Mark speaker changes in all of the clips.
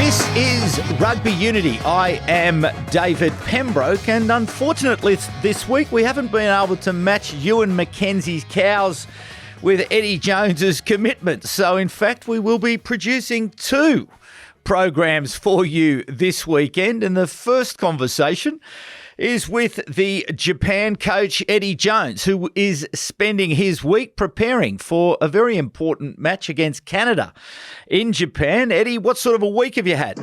Speaker 1: This is Rugby Unity. I am David Pembroke, and unfortunately this week we haven't been able to match Ewan Mackenzie's cows with Eddie Jones's commitment. So in fact, we will be producing two programs for you this weekend, and the first conversation is with the Japan coach Eddie Jones, who is spending his week preparing for a very important match against Canada in Japan. Eddie, what sort of a week have you had?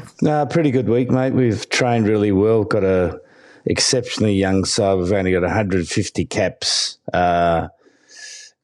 Speaker 2: Pretty good week, mate. We've trained really well, got a exceptionally young side. We've only got 150 caps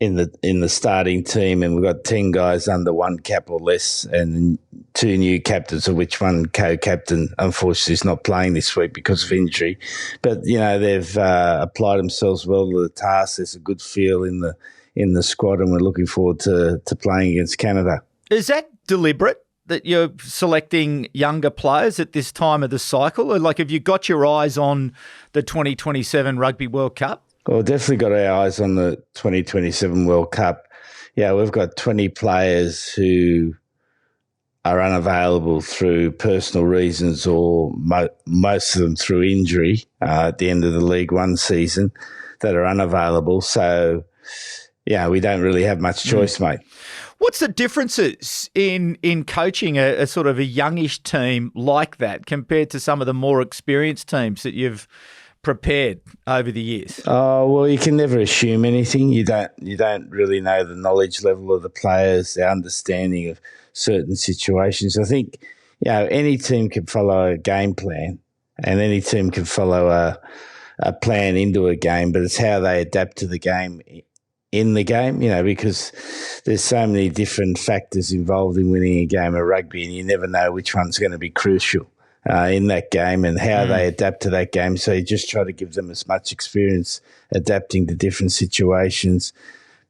Speaker 2: in the starting team, and we've got 10 guys under one cap or less, and two new captains, of which one co-captain unfortunately is not playing this week because of injury. But they've applied themselves well to the task. There's a good feel in the squad, and we're looking forward to playing against Canada.
Speaker 1: Is that deliberate, that you're selecting younger players at this time of the cycle? Or have you got your eyes on the 2027 Rugby World Cup?
Speaker 2: Well, definitely got our eyes on the 2027 World Cup. Yeah, we've got 20 players who are unavailable through personal reasons, or most of them through injury at the end of the League One season, that are unavailable. So, yeah, we don't really have much choice, mate.
Speaker 1: What's the differences in coaching a sort of a youngish team like that compared to some of the more experienced teams that you've prepared over the years?
Speaker 2: Well, you can never assume anything. You don't really know the knowledge level of the players, their understanding of certain situations. I think any team can follow a game plan, and any team can follow a plan into a game, but it's how they adapt to the game in the game, because there's so many different factors involved in winning a game of rugby, and you never know which one's going to be crucial in that game and how they adapt to that game. So you just try to give them as much experience adapting to different situations,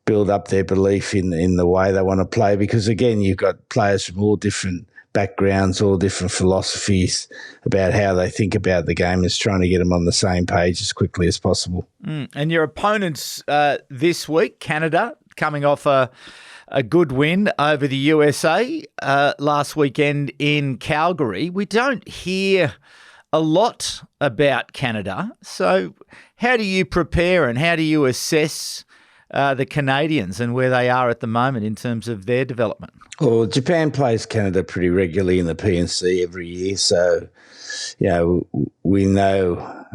Speaker 2: build up their belief in the way they want to play, because, again, you've got players from all different backgrounds, all different philosophies about how they think about the game. Is trying to get them on the same page as quickly as possible.
Speaker 1: And your opponents this week, Canada, coming off a good win over the USA last weekend in Calgary. We don't hear a lot about Canada. So how do you prepare and how do you assess the Canadians and where they are at the moment in terms of their development?
Speaker 2: Well, Japan plays Canada pretty regularly in the PNC every year. So, we know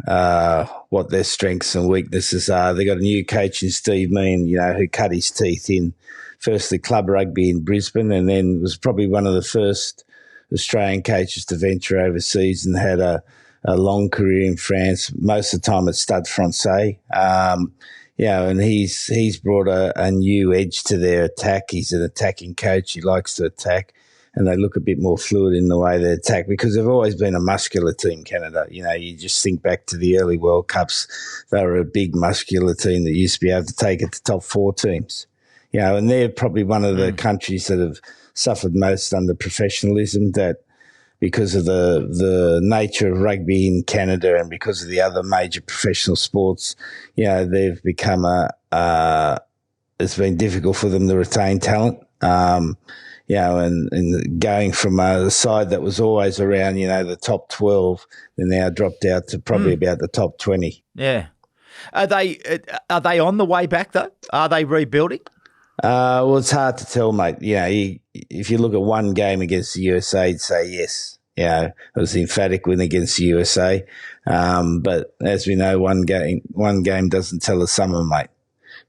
Speaker 2: what their strengths and weaknesses are. They got a new coach in Steve Meehan, who cut his teeth in firstly club rugby in Brisbane, and then was probably one of the first Australian coaches to venture overseas and had a long career in France, most of the time at Stade Francais. And he's brought a new edge to their attack. He's an attacking coach. He likes to attack, and they look a bit more fluid in the way they attack, because they've always been a muscular team, Canada. You just think back to the early World Cups. They were a big muscular team that used to be able to take it to top four teams. And they're probably one of the countries that have suffered most under professionalism, that because of the nature of rugby in Canada and because of the other major professional sports, they've become it's been difficult for them to retain talent. And going from a side that was always around, the top 12, they're now dropped out to probably about the top 20.
Speaker 1: Yeah. Are they on the way back, though? Are they rebuilding?
Speaker 2: Well, it's hard to tell, mate. If you look at one game against the USA, you'd say yes. It was an emphatic win against the USA. But as we know, one game doesn't tell a summer, mate.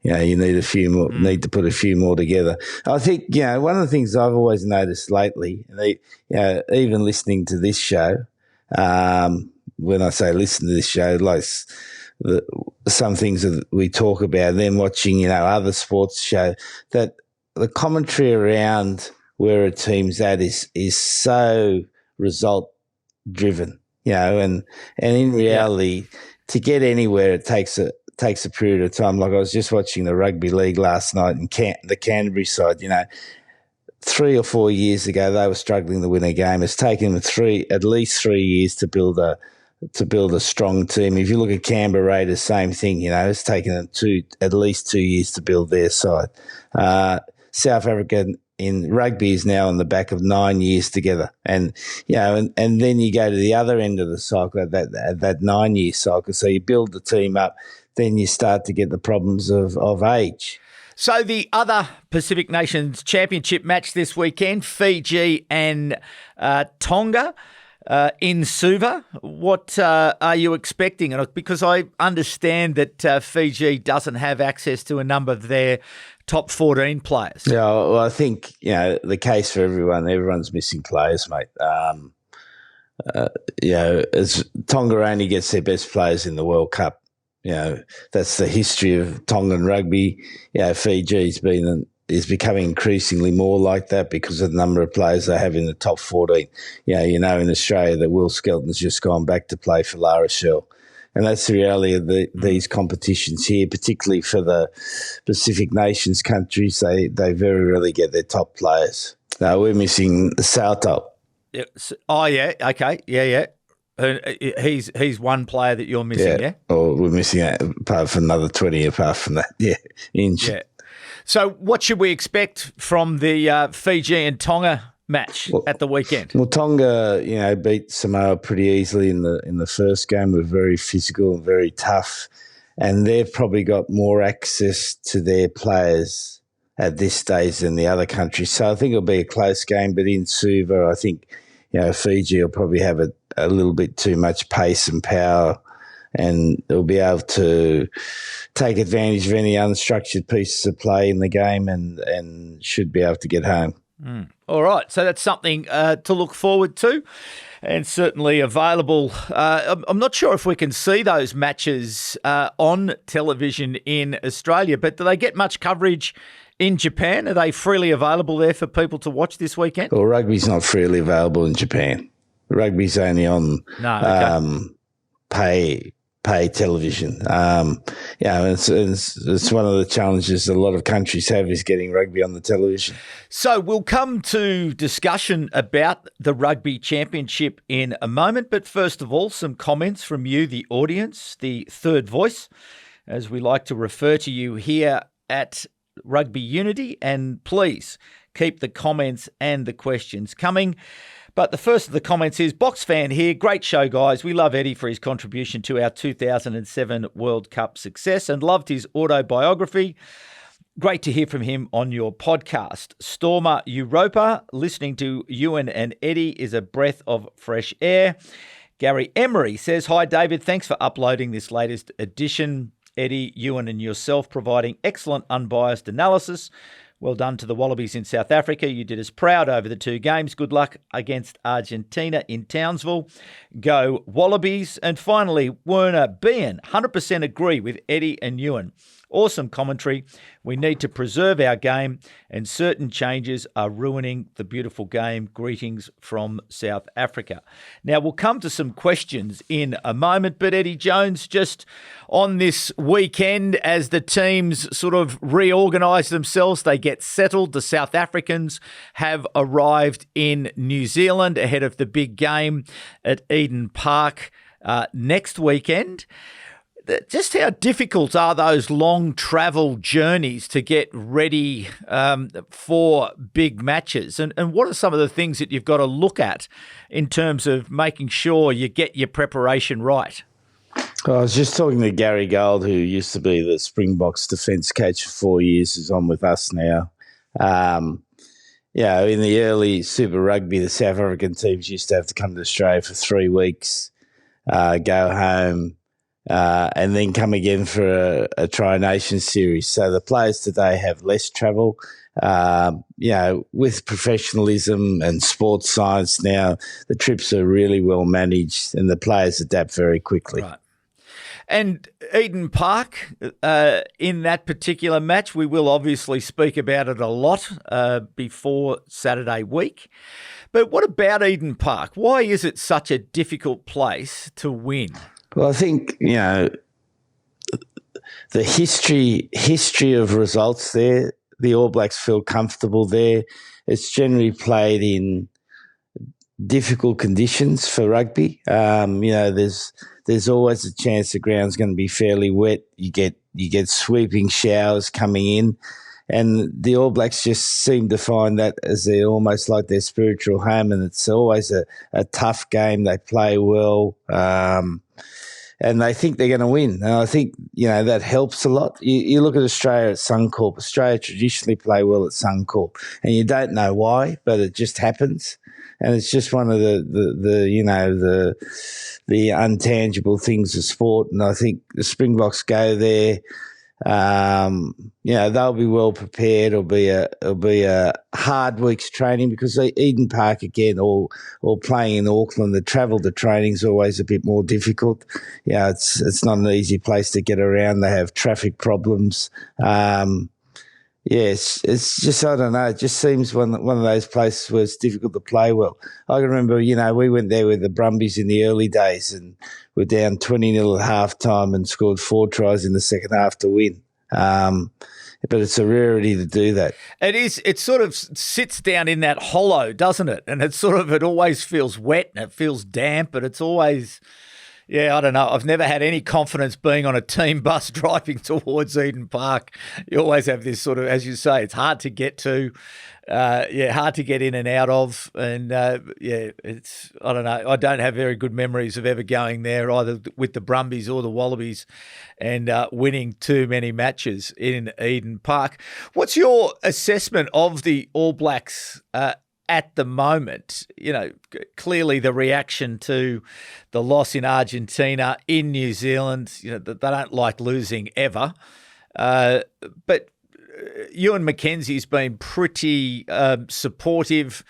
Speaker 2: You need a few more, need to put a few more together. I think, one of the things I've always noticed lately, even listening to this show, when I say listen to this show, some things that we talk about, and then watching, other sports show, that the commentary around where a team's at is so result driven, and in reality, to get anywhere, it takes a period of time. Like I was just watching the rugby league last night, and the Canterbury side, 3 or 4 years ago, they were struggling to win a game. It's taken them at least 3 years to build a strong team. If you look at Canberra Raiders, same thing. It's taken them at least 2 years to build their side. South Africa in rugby is now on the back of 9 years together. And, and then you go to the other end of the cycle at that 9 year cycle. So you build the team up, then you start to get the problems of age.
Speaker 1: So the other Pacific Nations Championship match this weekend, Fiji and Tonga in Suva. What are you expecting? Because I understand that Fiji doesn't have access to a number of their top 14 players.
Speaker 2: Yeah, well, I think, the case for everyone's missing players, mate. As Tonga only gets their best players in the World Cup. That's the history of Tongan rugby. Fiji's is becoming increasingly more like that because of the number of players they have in the top 14. In Australia that Will Skelton's just gone back to play for La Rochelle. And that's the reality of these competitions here, particularly for the Pacific Nations countries. They very rarely get their top players. No, we're missing Salto.
Speaker 1: Oh, yeah. Okay. Yeah. He's one player that you're missing, yeah?
Speaker 2: Or we're missing that apart from another 20 apart from that, inch.
Speaker 1: Yeah. So what should we expect from the Fiji and Tonga match at the weekend?
Speaker 2: Well, Tonga, beat Samoa pretty easily in the first game. We're very physical and very tough, and they've probably got more access to their players at this stage than the other countries. So I think it'll be a close game, but in Suva, I think Fiji will probably have a little bit too much pace and power, and they'll be able to take advantage of any unstructured pieces of play in the game and should be able to get home.
Speaker 1: All right, so that's something to look forward to and certainly available. I'm not sure if we can see those matches on television in Australia, but do they get much coverage in Japan? Are they freely available there for people to watch this weekend?
Speaker 2: Well, rugby's not freely available in Japan. Rugby's only on pay television. It's one of the challenges a lot of countries have is getting rugby on the television.
Speaker 1: So we'll come to discussion about the Rugby Championship in a moment, but first of all, some comments from you, the audience, the third voice, as we like to refer to you here at Rugby Unity, and please keep the comments and the questions coming. But the first of the comments is, Box Fan here. Great show, guys. We love Eddie for his contribution to our 2007 World Cup success and loved his autobiography. Great to hear from him on your podcast. Stormer Europa, listening to Ewan and Eddie is a breath of fresh air. Gary Emery says, hi, David. Thanks for uploading this latest edition. Eddie, Ewan and yourself providing excellent unbiased analysis. Well done to the Wallabies in South Africa. You did us proud over the 2 games. Good luck against Argentina in Townsville. Go Wallabies. And finally, Werner Bean, 100% agree with Eddie and Ewan. Awesome commentary. We need to preserve our game, and certain changes are ruining the beautiful game. Greetings from South Africa. Now, we'll come to some questions in a moment, but Eddie Jones, just on this weekend, as the teams sort of reorganise themselves, they get settled. The South Africans have arrived in New Zealand ahead of the big game at Eden Park next weekend. Just how difficult are those long travel journeys to get ready for big matches? And what are some of the things that you've got to look at in terms of making sure you get your preparation right?
Speaker 2: I was just talking to Gary Gold, who used to be the Springboks defence coach for 4 years, who's on with us now. In the early Super Rugby, the South African teams used to have to come to Australia for 3 weeks, go home, and then come again for a Tri-Nation series. So the players today have less travel. With professionalism and sports science now, the trips are really well managed and the players adapt very quickly.
Speaker 1: Right. And Eden Park, in that particular match, we will obviously speak about it a lot before Saturday week. But what about Eden Park? Why is it such a difficult place to win?
Speaker 2: Well, I think, the history of results there, the All Blacks feel comfortable there. It's generally played in difficult conditions for rugby. There's always a chance the ground's going to be fairly wet. You get sweeping showers coming in, And the All Blacks just seem to find that as almost like their spiritual home, and it's always a tough game. They play well, and they think they're going to win. And I think, that helps a lot. You look at Australia at Suncorp. Australia traditionally play well at Suncorp, and you don't know why, but it just happens. And it's just one of the intangible things of sport. And I think the Springboks go there. They'll be well prepared. It'll be a hard week's training because Eden Park again, or playing in Auckland, the travel to training is always a bit more difficult. It's not an easy place to get around. They have traffic problems. Yes, it's just, I don't know, it just seems one of those places where it's difficult to play well. I can remember, we went there with the Brumbies in the early days and we're down 20-0 at half-time and scored 4 tries in the second half to win. But it's a rarity to do that.
Speaker 1: It is. It sort of sits down in that hollow, doesn't it? And it always feels wet and it feels damp, but it's always... Yeah, I don't know. I've never had any confidence being on a team bus driving towards Eden Park. You always have this sort of, as you say, it's hard to get to, hard to get in and out of. And, I don't know. I don't have very good memories of ever going there either with the Brumbies or the Wallabies and winning too many matches in Eden Park. What's your assessment of the All Blacks at the moment? Clearly the reaction to the loss in Argentina, in New Zealand, they don't like losing ever. But Ewan McKenzie's been pretty supportive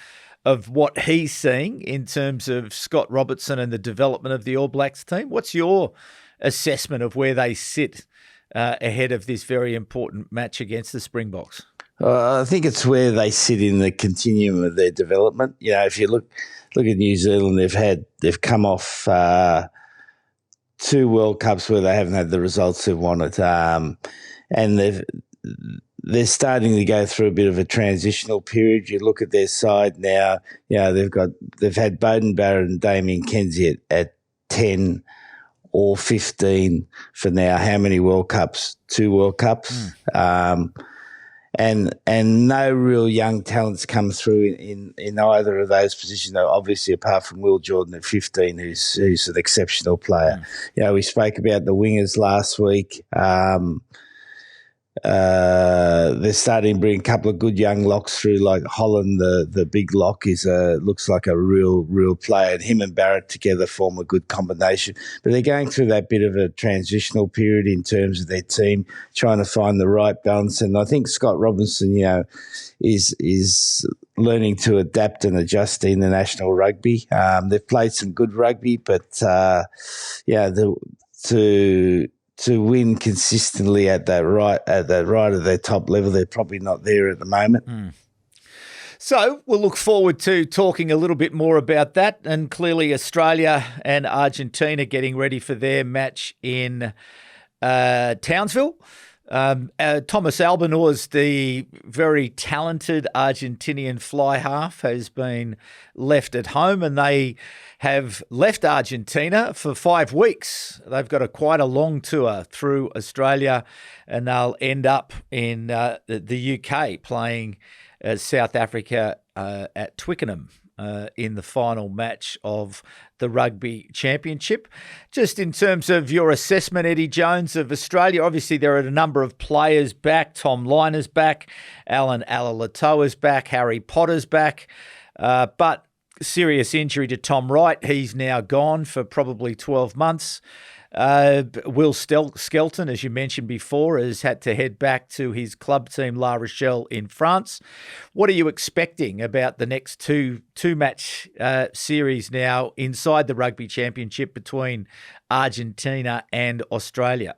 Speaker 1: of what he's seeing in terms of Scott Robertson and the development of the All Blacks team. What's your assessment of where they sit ahead of this very important match against the Springboks?
Speaker 2: I think it's where they sit in the continuum of their development. If you look at New Zealand, they've come off 2 World Cups where they haven't had the results they've wanted, and they're starting to go through a bit of a transitional period. You look at their side now. They've had Beauden Barrett and Damien Kenzie at 10 or 15 for now. How many World Cups? 2 World Cups. And no real young talents come through in either of those positions, obviously apart from Will Jordan at 15, who's an exceptional player. We spoke about the wingers last week. They're starting to bring a couple of good young locks through, like Holland, the big lock looks like a real player, and him and Barrett together form a good combination. But they're going through that bit of a transitional period in terms of their team, trying to find the right balance. And I think Scott Robinson, is learning to adapt and adjust to international rugby. They've played some good rugby, but to win consistently at that right of their top level, they're probably not there at the moment.
Speaker 1: So we'll look forward to talking a little bit more about that, and clearly Australia and Argentina getting ready for their match in Townsville. Thomas Albanours, the very talented Argentinian fly half, has been left at home, and they have left Argentina for 5 weeks. They've got quite a long tour through Australia, and they'll end up in the UK playing South Africa at Twickenham in the final match of the Rugby Championship. Just in terms of your assessment, Eddie Jones, of Australia, obviously there are a number of players back. Tom Liner's back, Alan Alalatoa's back, Harry Potter's back, but serious injury to Tom Wright. He's now gone for probably 12 months. Will Skelton, as you mentioned before, has had to head back to his club team La Rochelle in France. What are you expecting about the next two-match series now inside the Rugby Championship between Argentina and Australia?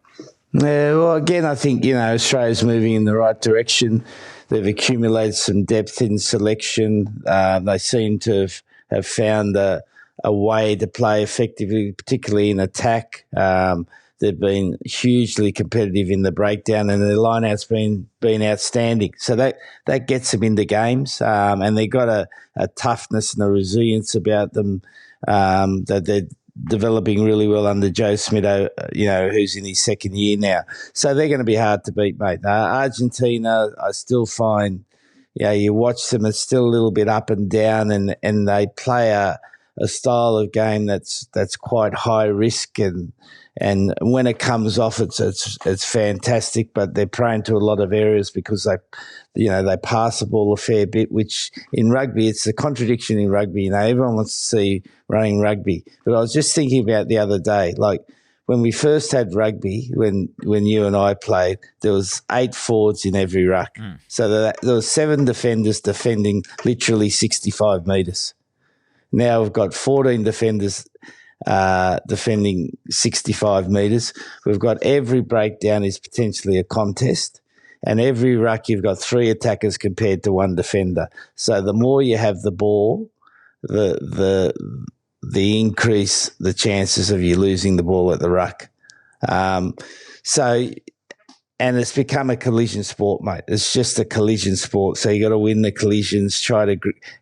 Speaker 2: Well, again, I think, Australia's moving in the right direction. They've accumulated some depth in selection. They seem to have found a way to play effectively, particularly in attack. They've been hugely competitive in the breakdown, and their line-out's been outstanding. So that gets them into games, and they've got a toughness and a resilience about them that developing really well under Joe Schmidt, who's in his second year now. So they're going to be hard to beat, mate. Argentina, I still find, you watch them, it's still a little bit up and down, and they play a style of game that's quite high risk, and when it comes off, it's fantastic. But they're prone to a lot of errors because they pass the ball a fair bit. Which in rugby, it's a contradiction in rugby. Everyone wants to see running rugby, but I was just thinking about the other day, like when we first had rugby, when you and I played, there was 8 forwards in every ruck, so there was 7 defenders defending literally 65 metres. Now we've got 14 defenders defending 65 metres. We've got every breakdown is potentially a contest, and every ruck you've got 3 attackers compared to 1 defender. So the more you have the ball, the increase the chances of you losing the ball at the ruck. And it's become a collision sport, mate. It's just a collision sport. So you got to win the collisions, try to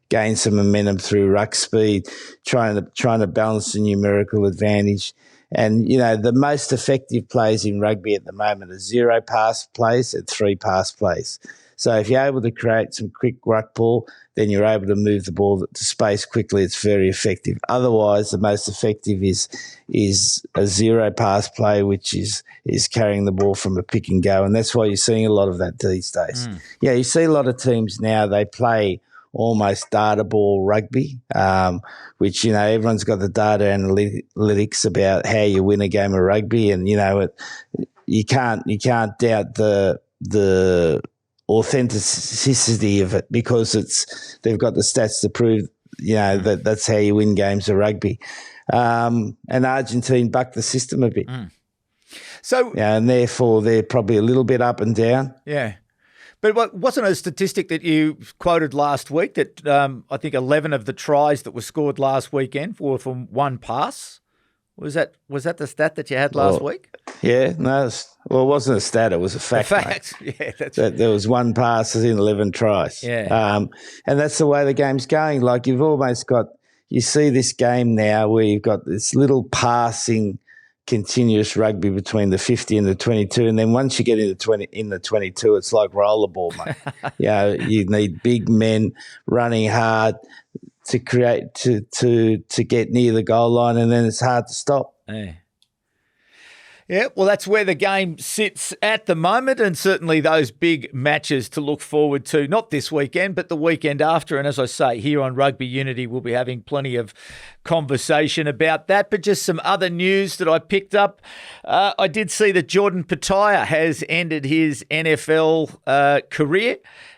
Speaker 2: gain some momentum through ruck speed, trying to balance the numerical advantage. And, the most effective plays in rugby at the moment are 0 pass plays and 3 pass plays. So if you're able to create some quick ruck ball, then you're able to move the ball to space quickly. It's very effective. Otherwise, the most effective is a 0 pass play, which is carrying the ball from a pick and go. And that's why you're seeing a lot of that these days. Yeah, you see a lot of teams now, they play almost data ball rugby, which, everyone's got the data analytics about how you win a game of rugby. And, you can't doubt the authenticity of it because they've got the stats to prove, that's how you win games of rugby. And Argentina bucked the system a bit. So, and therefore they're probably a little bit up and down.
Speaker 1: Yeah. But wasn't a statistic that you quoted last week that I think 11 of the tries that were scored last weekend were from 1 pass? Was that the stat that you had last week?
Speaker 2: Yeah, no. It wasn't a stat; it was a fact.
Speaker 1: Yeah, that's
Speaker 2: that there was 1 pass in 11 tries.
Speaker 1: Yeah,
Speaker 2: and that's the way the game's going. Like you've almost got, you see this game now where you've got this little passing, continuous rugby between the 50 and the 22, and then once you get in the 22, it's like rollerball, mate. You need big men running hard to create to get near the goal line, and then it's hard to stop.
Speaker 1: Yeah, well, that's where the game sits at the moment, and certainly those big matches to look forward to, not this weekend, but the weekend after. And as I say, here on Rugby Unity, we'll be having plenty of conversation about that. But just some other news that I picked up. I did see that Jordan Petaia has ended his NFL career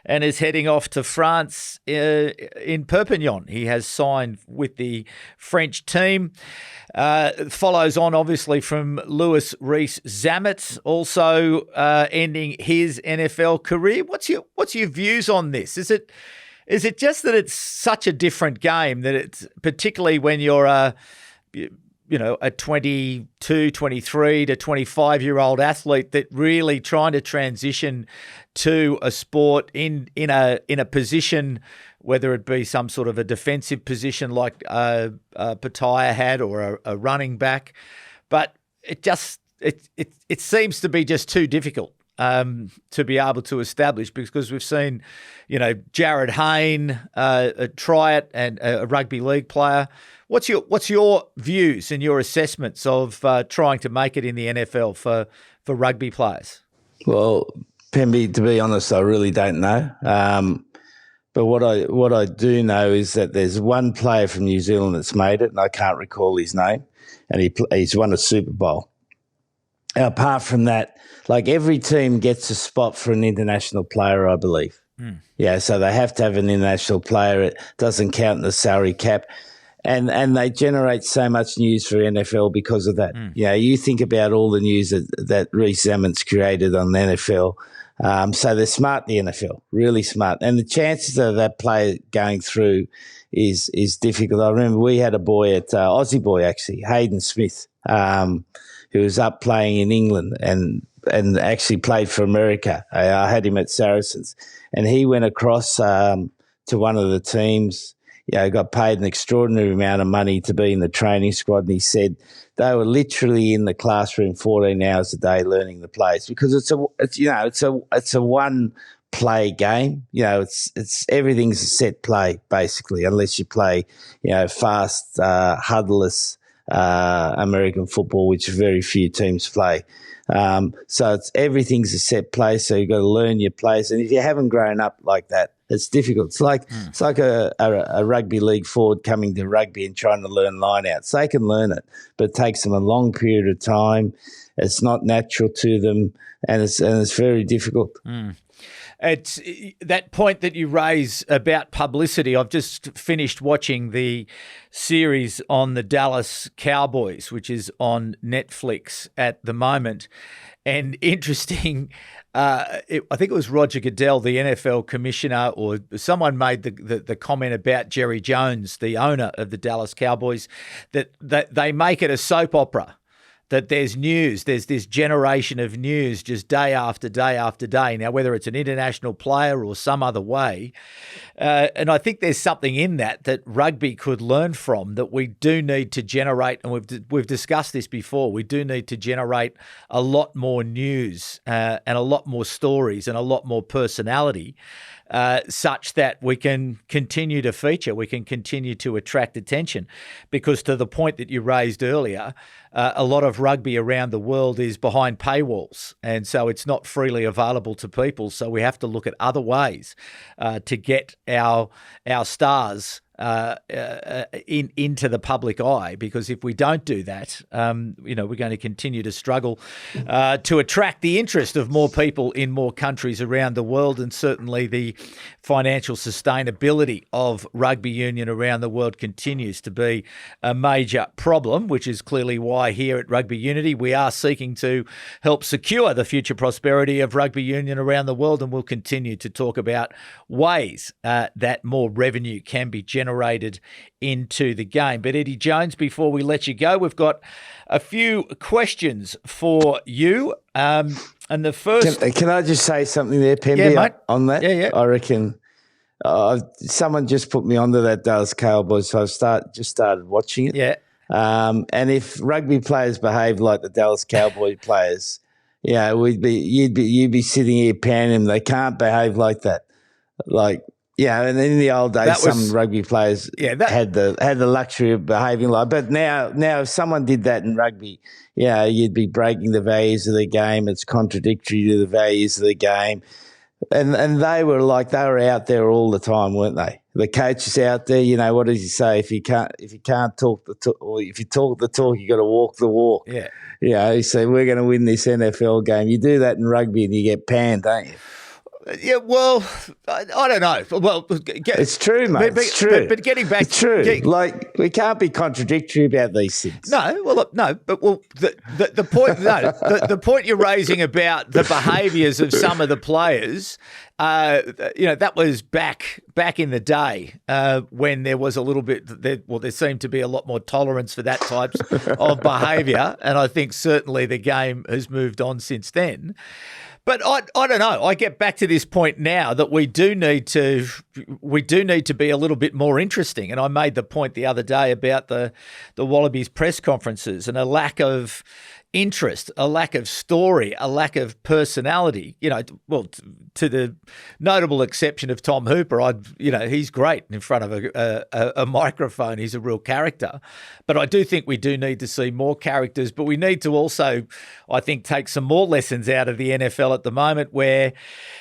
Speaker 1: and is heading off to France in Perpignan. He has signed with the French team. Follows on, obviously, from Louis Rees-Zammit, also ending his NFL career. What's your views on this? Is it just that it's such a different game that it's particularly when you're a 22, 23 to 25-year-old athlete that really trying to transition to a sport in a position, whether it be some sort of a defensive position like Petaia had or a running back, but it seems to be just too difficult to be able to establish, because we've seen, Jared Hayne try it, and a rugby league player. What's your views and your assessments of trying to make it in the NFL for rugby players?
Speaker 2: Well, Pemby, to be honest, I really don't know. But what I do know is that there's one player from New Zealand that's made it, and I can't recall his name, and he's won a Super Bowl. Apart from that, like every team gets a spot for an international player, I believe. Yeah, so they have to have an international player. It doesn't count in the salary cap. And they generate so much news for NFL because of that. You think about all the news that Rees-Zammit's created on the NFL. So they're smart, the NFL, really smart. And the chances of that player going through is difficult. I remember we had a boy at Aussie boy, actually, Hayden Smith, who was up playing in England and actually played for America. I had him at Saracens. And he went across to one of the teams got paid an extraordinary amount of money to be in the training squad, and he said they were literally in the classroom 14 hours a day learning the plays, because it's a one play game. It's everything's a set play basically, unless you play fast huddleless American football, which very few teams play. So everything's a set play. So you've got to learn your plays, and if you haven't grown up like that, it's difficult. It's like a rugby league forward coming to rugby and trying to learn lineouts. They can learn it, but it takes them a long period of time. It's not natural to them, and it's very difficult.
Speaker 1: It's that point that you raise about publicity. I've just finished watching the series on the Dallas Cowboys, which is on Netflix at the moment. And interesting, I think it was Roger Goodell, the NFL commissioner, or someone made the comment about Jerry Jones, the owner of the Dallas Cowboys, that they make it a soap opera. That there's news, there's this generation of news just day after day after day. Now, whether it's an international player or some other way, and I think there's something in that rugby could learn from, that we do need to generate, and we've discussed this before, we do need to generate a lot more news and a lot more stories and a lot more personality, such that we can continue to feature, we can continue to attract attention. Because to the point that you raised earlier, a lot of rugby around the world is behind paywalls, and so it's not freely available to people. So we have to look at other ways to get our stars into the public eye, because if we don't do that, we're going to continue to struggle to attract the interest of more people in more countries around the world, and certainly the financial sustainability of rugby union around the world continues to be a major problem, which is clearly why here at Rugby Unity we are seeking to help secure the future prosperity of rugby union around the world, and we'll continue to talk about ways that more revenue can be generated into the game. But Eddie Jones, before we let you go, we've got a few questions for you. And the first...
Speaker 2: Can I just say something there, Pemby, on that?
Speaker 1: Yeah.
Speaker 2: I reckon someone just put me onto that Dallas Cowboys, so I've just started watching it.
Speaker 1: Yeah.
Speaker 2: And if rugby players behave like the Dallas Cowboy players, you'd be sitting here panning them. They can't behave like that. And in the old days, some rugby players had the luxury of behaving like. But now, if someone did that in rugby, you'd be breaking the values of the game. It's contradictory to the values of the game, and they were out there all the time, weren't they? The coach is out there. What does he say? If you can't talk the talk, or if you talk the talk, you got to walk the walk.
Speaker 1: Yeah.
Speaker 2: He said, we're going to win this NFL game. You do that in rugby, and you get panned, don't you?
Speaker 1: Yeah, well, I don't know. Well,
Speaker 2: it's true, mate. It's true.
Speaker 1: But getting back,
Speaker 2: it's true. We can't be contradictory about these things.
Speaker 1: No, well, look, no. But the point, the point you're raising about the behaviours of some of the players, that was back in the day when there was a little bit. There seemed to be a lot more tolerance for that types of behaviour, and I think certainly the game has moved on since then. But I don't know. I get back to this point now that we do need to be a little bit more interesting. And I made the point the other day about the Wallabies press conferences and a lack of interest, a lack of story, a lack of personality. To the notable exception of Tom Hooper, he's great in front of a microphone. He's a real character. But I do think we do need to see more characters. But we need to also, I think, take some more lessons out of the NFL at the moment, where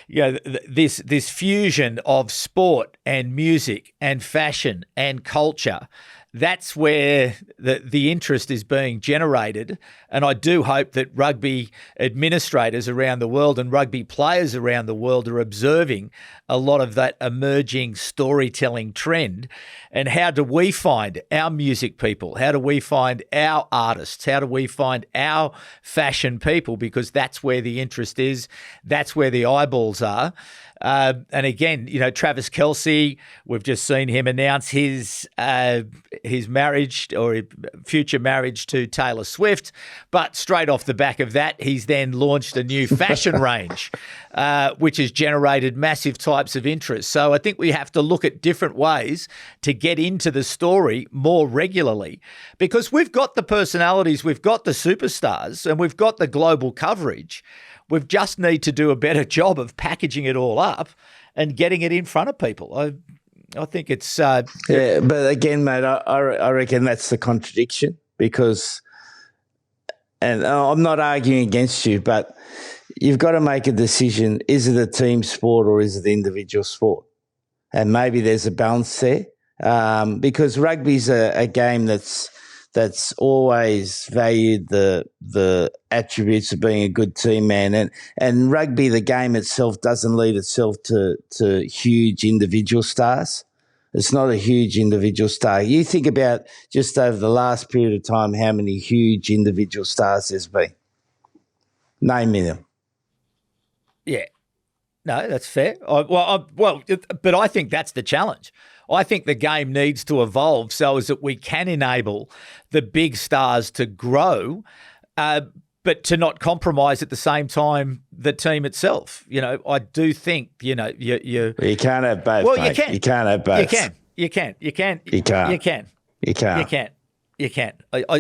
Speaker 1: this fusion of sport and music and fashion and culture. That's where the interest is being generated. And I do hope that rugby administrators around the world and rugby players around the world are observing a lot of that emerging storytelling trend. And how do we find our music people? How do we find our artists? How do we find our fashion people? Because that's where the interest is. That's where the eyeballs are. And again, Travis Kelce, we've just seen him announce his marriage or future marriage to Taylor Swift. But straight off the back of that, he's then launched a new fashion range, which has generated massive types of interest. So I think we have to look at different ways to get into the story more regularly, because we've got the personalities, we've got the superstars, and we've got the global coverage. We just need to do a better job of packaging it all up and getting it in front of people. I think it's...
Speaker 2: but again, mate, I reckon that's the contradiction, because, and I'm not arguing against you, but you've got to make a decision. Is it a team sport or is it individual sport? And maybe there's a balance there, because rugby's a game that's always valued the attributes of being a good team man. And rugby, the game itself, doesn't lead itself to huge individual stars. It's not a huge individual star. You think about just over the last period of time how many huge individual stars there's been. Name me them.
Speaker 1: Yeah. No, that's fair. But I think that's the challenge. I think the game needs to evolve so as that we can enable the big stars to grow, but to not compromise at the same time the team itself. I do think, you
Speaker 2: can't have both.
Speaker 1: Well,
Speaker 2: mate.
Speaker 1: you can.
Speaker 2: You can't have both.
Speaker 1: You can.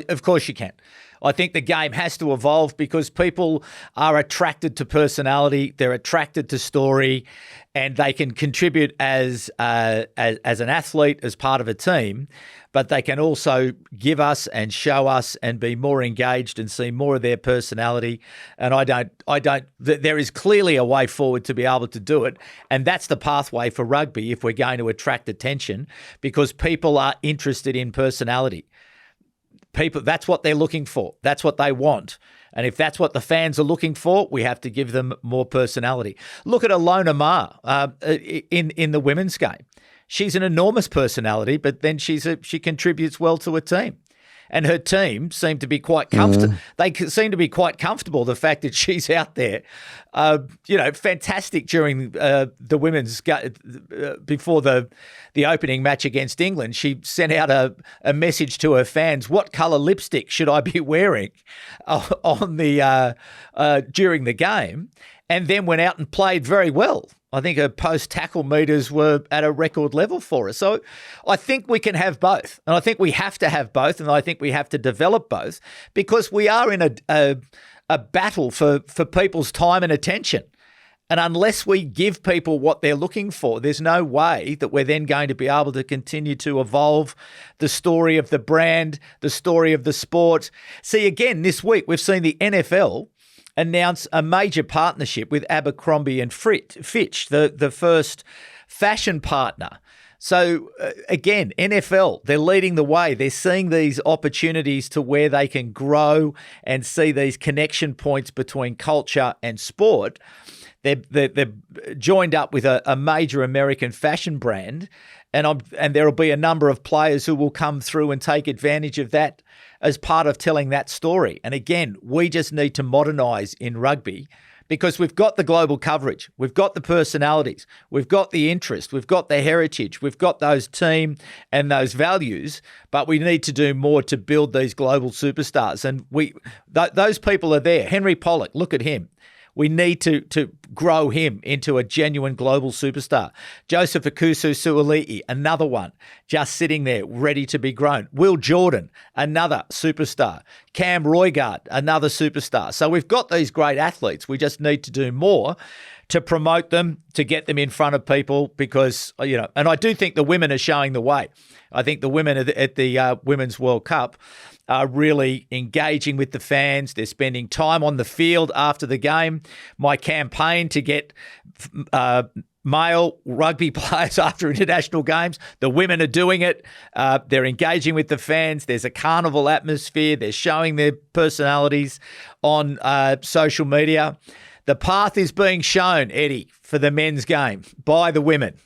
Speaker 1: Of course you can. I think the game has to evolve because people are attracted to personality, they're attracted to story, and they can contribute as an athlete, as part of a team, but they can also give us and show us and be more engaged and see more of their personality. And there is clearly a way forward to be able to do it. And that's the pathway for rugby if we're going to attract attention, because people are interested in personality. People, that's what they're looking for. That's what they want. And if that's what the fans are looking for, we have to give them more personality. Look at Alona Ma in the women's game. She's an enormous personality, but then she contributes well to a team. And her team seem to be quite comfortable. They seem to be quite comfortable, the fact that she's out there. Fantastic during the women's before the opening match against England. She sent out a message to her fans: "What colour lipstick should I be wearing on the during the game?" And then went out and played very well. I think her post-tackle meters were at a record level for us. So I think we can have both. And I think we have to have both. And I think we have to develop both, because we are in a battle for people's time and attention. And unless we give people what they're looking for, there's no way that we're then going to be able to continue to evolve the story of the brand, the story of the sport. See, again, this week we've seen the NFL announce a major partnership with Abercrombie and Fitch, the first fashion partner. So again, NFL, they're leading the way. They're seeing these opportunities to where they can grow and see these connection points between culture and sport. They're joined up with a major American fashion brand, and there will be a number of players who will come through and take advantage of that as part of telling that story. And again, we just need to modernise in rugby, because we've got the global coverage, we've got the personalities, we've got the interest, we've got the heritage, we've got those team and those values, but we need to do more to build these global superstars. And those people are there. Henry Pollock, look at him. We need to grow him into a genuine global superstar. Joseph Akusu Suaalii, another one, just sitting there ready to be grown. Will Jordan, another superstar. Cam Roigard, another superstar. So we've got these great athletes. We just need to do more to promote them, to get them in front of people, because, and I do think the women are showing the way. I think the women at the Women's World Cup are really engaging with the fans. They're spending time on the field after the game. My campaign to get male rugby players after international games, the women are doing it. They're engaging with the fans. There's a carnival atmosphere. They're showing their personalities on social media. The path is being shown, Eddie, for the men's game by the women.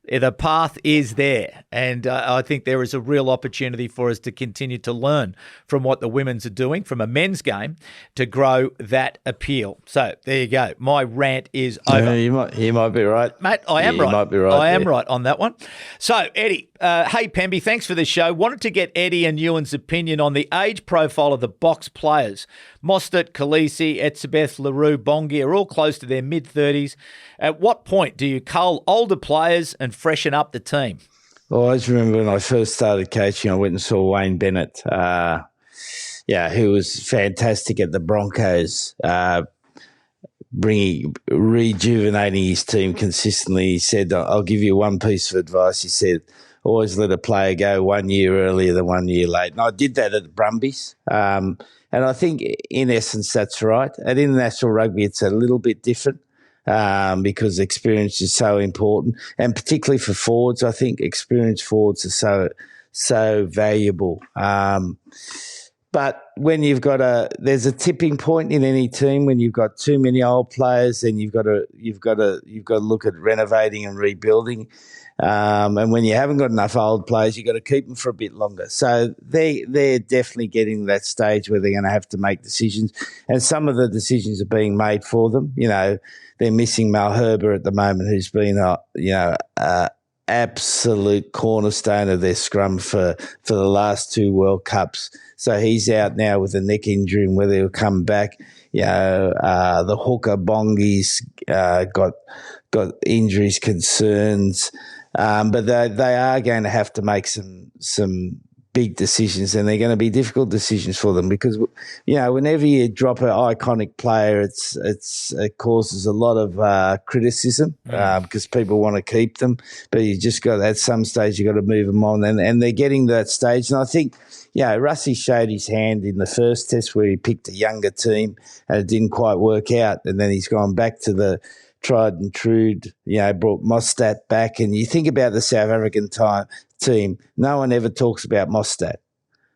Speaker 1: The path is there, and I think there is a real opportunity for us to continue to learn from what the women's are doing from a men's game to grow that appeal. So there you go. My rant is over.
Speaker 2: You might be right.
Speaker 1: Mate, I am right.
Speaker 2: You might be right.
Speaker 1: I am right on that one. So, Eddie, hey, Pemby, thanks for the show. Wanted to get Eddie and Ewan's opinion on the age profile of the Box players. Mostert, Khaleesi, Etzebeth, LaRue, Bongi are all close to their mid-30s. At what point do you cull older players and freshen up the team?
Speaker 2: Well, I always remember when I first started coaching, I went and saw Wayne Bennett, who was fantastic at the Broncos, rejuvenating his team consistently. He said, I'll give you one piece of advice. He said, always let a player go 1 year earlier than 1 year late. And I did that at the Brumbies. And I think in essence that's right. At international rugby, it's a little bit different because experience is so important. And particularly for forwards, I think experienced forwards are so valuable. But when you've got there's a tipping point in any team when you've got too many old players, then you've got to look at renovating and rebuilding. And when you haven't got enough old players, you've got to keep them for a bit longer. So they're definitely getting to that stage where they're going to have to make decisions. And some of the decisions are being made for them. You know, they're missing Malherbe at the moment, who's been absolute cornerstone of their scrum for the last two World Cups. So he's out now with a neck injury, and whether he'll come back. You know, the hooker Bongi's got injuries concerns. But they are going to have to make some big decisions, and they're going to be difficult decisions for them because, you know, whenever you drop an iconic player, it causes a lot of criticism because people want to keep them. But you just got at some stage you got to move them on, and they're getting to that stage. And I think, Russie showed his hand in the first test where he picked a younger team and it didn't quite work out, and then he's gone back to the tried and true, brought Mostert back. And you think about the South African team, no one ever talks about Mostert.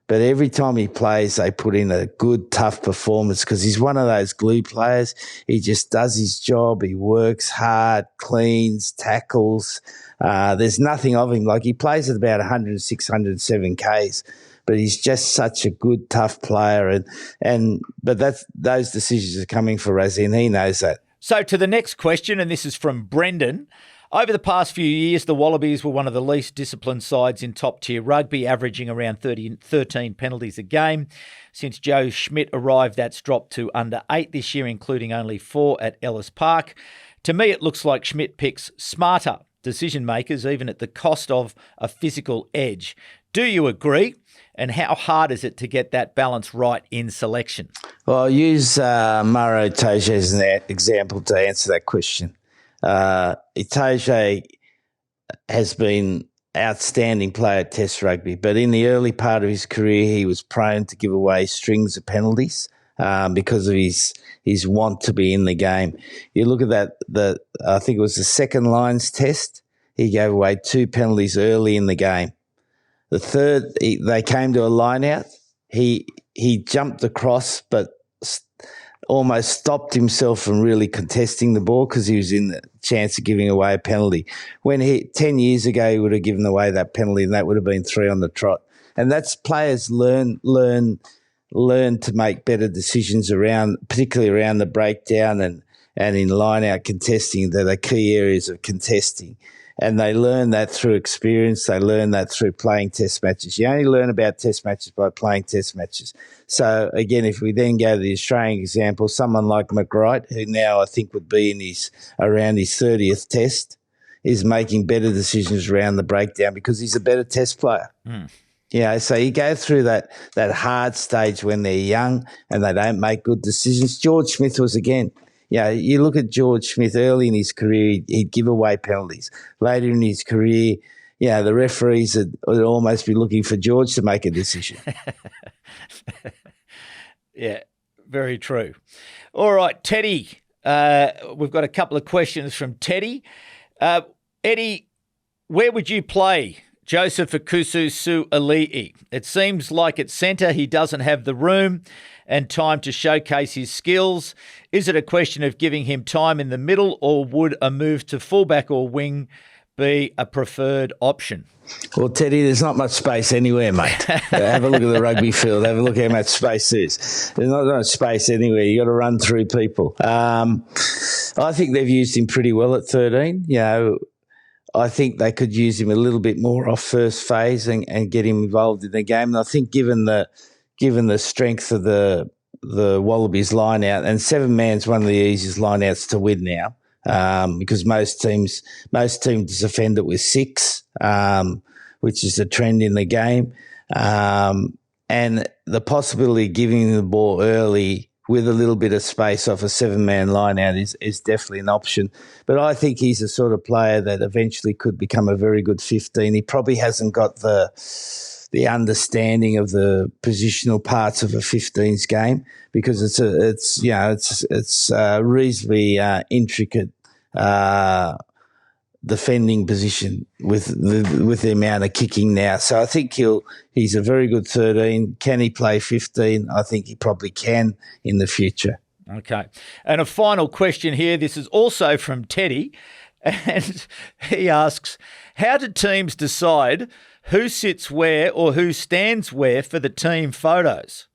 Speaker 2: But every time he plays, they put in a good, tough performance because he's one of those glue players. He just does his job. He works hard, cleans, tackles. There's nothing of him. Like, he plays at about 106, 107 Ks. But he's just such a good, tough player. But those decisions are coming for Razzie, and he knows that.
Speaker 1: So to the next question, and this is from Brendan. Over the past few years, the Wallabies were one of the least disciplined sides in top-tier rugby, averaging around 13 penalties a game. Since Joe Schmidt arrived, that's dropped to under 8 this year, including only 4 at Ellis Park. To me, it looks like Schmidt picks smarter decision-makers, even at the cost of a physical edge. Do you agree? And how hard is it to get that balance right in selection?
Speaker 2: Well, I'll use Maro Itaje as an example to answer that question. Itaje has been outstanding player at Test rugby, but in the early part of his career, he was prone to give away strings of penalties because of his want to be in the game. You look at that, I think it was the second lines test, he gave away 2 penalties early in the game. The third, they came to a line out. He jumped across, but almost stopped himself from really contesting the ball because he was in the chance of giving away a penalty. 10 years ago, he would have given away that penalty, and that would have been 3 on the trot. And that's players learn to make better decisions particularly around the breakdown and in line out contesting that are key areas of contesting. And they learn that through experience. They learn that through playing test matches. You only learn about test matches by playing test matches. So, again, if we then go to the Australian example, someone like McWright, who now I think would be around his 30th test, is making better decisions around the breakdown because he's a better test player. So you go through that hard stage when they're young and they don't make good decisions. George Smith was again. You look at George Smith early in his career, he'd give away penalties. Later in his career, the referees would almost be looking for George to make a decision.
Speaker 1: Yeah, very true. All right, Teddy, we've got a couple of questions from Teddy. Eddie, where would you play Joseph Akusu Suaalii? It seems like at centre he doesn't have the room and time to showcase his skills. Is it a question of giving him time in the middle, or would a move to fullback or wing be a preferred option?
Speaker 2: Well, Teddy, there's not much space anywhere, mate. Have a look at the rugby field. Have a look how much space there is. There's not much space anywhere. You got to run through people. I think they've used him pretty well at 13. I think they could use him a little bit more off first phase and get him involved in the game. And I think given the strength of the Wallabies line out, and 7-man's one of the easiest line outs to win now, because most teams defend it with 6, which is the trend in the game. And the possibility of giving him the ball early with a little bit of space off a 7-man line out is definitely an option. But I think he's the sort of player that eventually could become a very good 15. He probably hasn't got the understanding of the positional parts of a 15's game, because it's reasonably intricate defending position with the amount of kicking now. So I think he's a very good 13. Can he play 15? I think he probably can in the future.
Speaker 1: Okay. And a final question here. This is also from Teddy, and he asks, how do teams decide who sits where or who stands where for the team photos?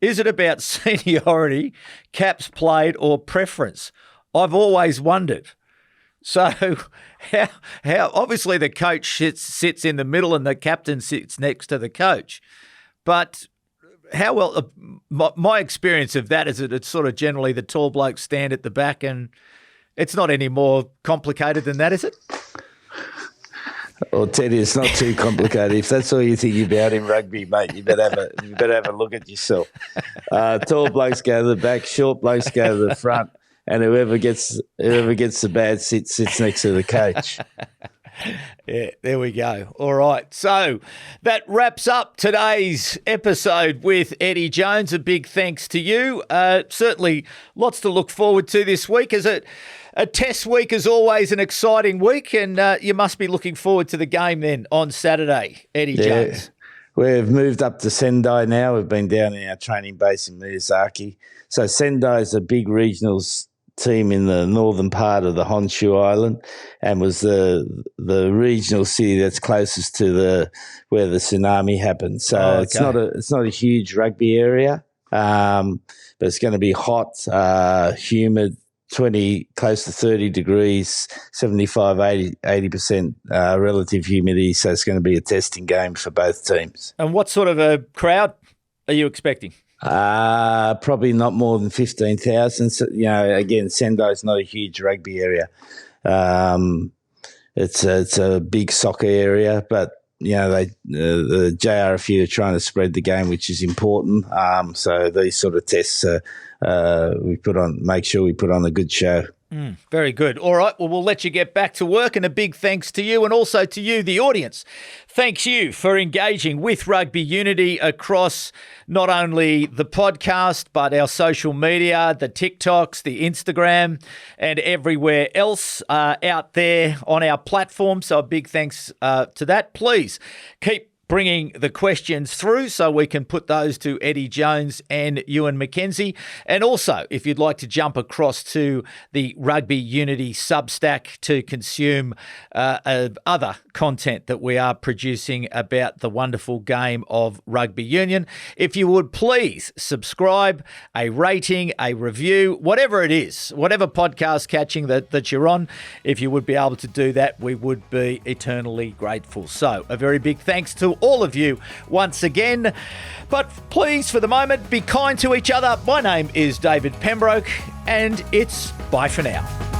Speaker 1: Is it about seniority, caps played, or preference? I've always wondered. So how obviously the coach sits in the middle and the captain sits next to the coach. But how well, my experience of that is that it's sort of generally the tall blokes stand at the back, and it's not any more complicated than that, is it?
Speaker 2: Well, Teddy, it's not too complicated. If that's all you think about in rugby, mate, you better have a look at yourself. Tall blokes go to the back, short blokes go to the front, and whoever gets the bad sits next to the coach.
Speaker 1: Yeah, there we go. All right. So that wraps up today's episode with Eddie Jones. A big thanks to you. Certainly lots to look forward to this week. As a test week is always an exciting week, and you must be looking forward to the game then on Saturday, Eddie Jones.
Speaker 2: We've moved up to Sendai now. We've been down in our training base in Miyazaki. So Sendai is a big regionals team in the northern part of the Honshu Island, and was the regional city that's closest to where the tsunami happened. So it's not a huge rugby area, but it's going to be hot, humid, 20 close to 30 degrees, 75, 80% relative humidity. So it's going to be a testing game for both teams.
Speaker 1: And what sort of a crowd are you expecting?
Speaker 2: Probably not more than 15,000. So, again, Sendai's not a huge rugby area. It's a big soccer area, but the JRFU are trying to spread the game, which is important. So these sort of tests, make sure we put on a good show.
Speaker 1: Very good. All right. Well, we'll let you get back to work, and a big thanks to you, and also to you, the audience. Thanks you for engaging with Rugby Unity across not only the podcast, but our social media, the TikToks, the Instagram, and everywhere else out there on our platform. So a big thanks to that. Please keep bringing the questions through so we can put those to Eddie Jones and Ewan McKenzie. And also, if you'd like to jump across to the Rugby Unity Substack to consume other content that we are producing about the wonderful game of rugby union, if you would please subscribe, a rating, a review, whatever it is, whatever podcast catching that you're on, if you would be able to do that, we would be eternally grateful. So a very big thanks to all of you once again. But please, for the moment, be kind to each other. My name is David Pembroke, and it's bye for now.